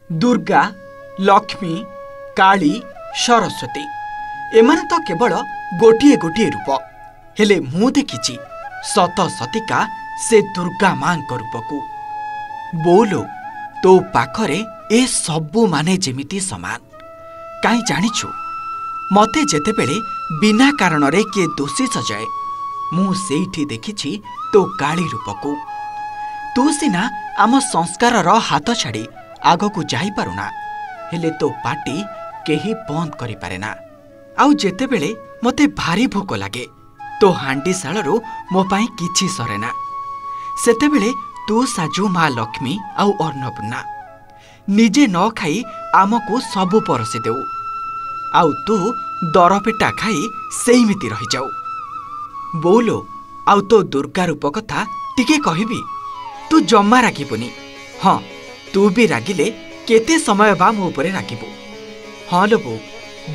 दुर्गा, लक्ष्मी, काली, सरस्वती एमाने तो केवल गोटे गोटे रूप हेले मु देखिछि सत सतिका से दुर्गा मां रूप को। बोलो तो पाखरे ए सबु माने जेमिति समान काई जानिछु मते जेतेबेले बिना कारण रे के दोषी सजाए मु सेठी देखिछि तो काली रूप को। तू सिना आम संस्कार रो हाथ छाड़ी आग को जाई पारुना हेले तो पार्टी केही बंद करि पारेना। आउ जेतेबेले मते भारी भोक लागे तो हांडी सालरू मो पाई किछि सरेना सेतेबेले तू साजू माँ लक्ष्मी आउ अन्नपूर्णा निजे न खाई आमको सबु परसी देऊ आउ तू दरपेटा खाई सेमिति रही जाऊ। बोलो आउ तो दुर्गा रूप कथा टिके कहबी तू जम्मा रागिबुनी। हाँ तू भी रागिले केते समय बा मो उपरे रागिबु। हाँ लो बो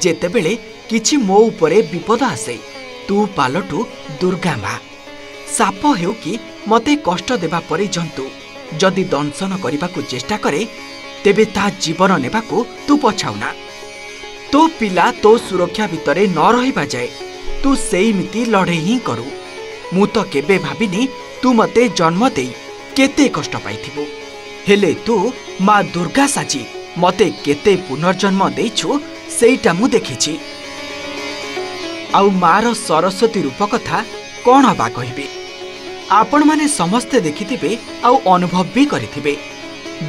जेतेबेले किछि मो उपरे विपद आसे तू पालटू दुर्गा माँ। साप हेउ कि मते कष्ट देबा परे जंतु जदि दंशन करने चेष्टा करे तेबे ता जीवन नेबाकू तू पछाउना। तो पिला तो सुरक्षा भितरे न रहिबा जाए तू सेमिति लड़े ही करू। मु तो केबे भाबिनी तू मते जन्म देई केते कष्ट पाइथिबु हेले तू माँ दुर्गा साजी मते केते पुनर्जन्म देइछु सेइटा मु देखिछि। आउ मार सरस्वती रूप कथा कौन बा कहिबे आपण माने समस्ते देखिथिबे आउ अनुभव भी करिथिबे।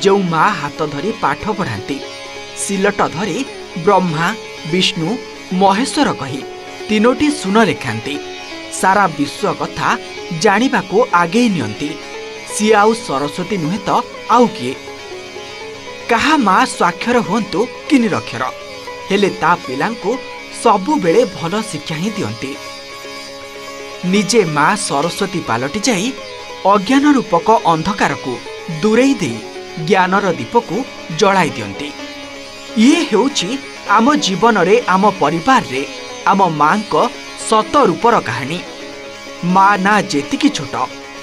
जो माँ हाथ धरी पाठ पढ़ाती सिलट धरी ब्रह्मा विष्णु महेश्वर कही तीनोटी सुन लेखांती सारा विश्व कथा जानिबाको आगे नियंती सी आउ सरस्वती नुहे तो आउ किए। कहा माँ स्वाक्षर हुंतु कि निरक्षर हेले ता पिलांको सबु बेले भल शिक्षा ही दियंती। निजे माँ सरस्वती पालटी जाई अज्ञान रूपक अंधकार को दूरेई दे ज्ञानर दीप को जलाई दियंती। ये हेउची आम जीवन रे आम परिवार रे आम मां को सत रूपर कहानी। माँ ना जेतिकी छोट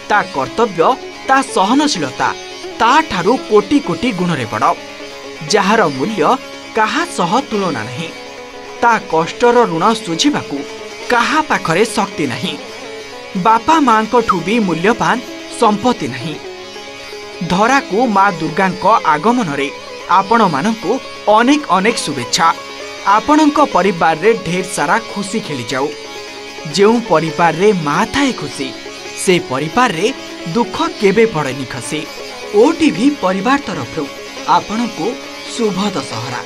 ता कर्तव्य ता सहनशीलता ता ठारू कोटी कोटी गुण रे बड़ जार मूल्य कहा सह तुलना नहीं। ता कष्टर ऋण सुझिबाकू कहा पाखरे शक्ति नहीं। बापा मां को ठुबी मूल्यवान संपत्ति नहीं। धरा को माँ दुर्गा आगमन रे आपण मानकू अनेक अनेक शुभेच्छा। आपणक परिवार रे ढेर सारा खुशी खेली जाऊ। जो परिवार रे माँ थाए खुशी से परिवार रे दुख केबे पड़ेनी खसी। ओटीवी परिवार तरफ आपणकू शुभ दशहरा।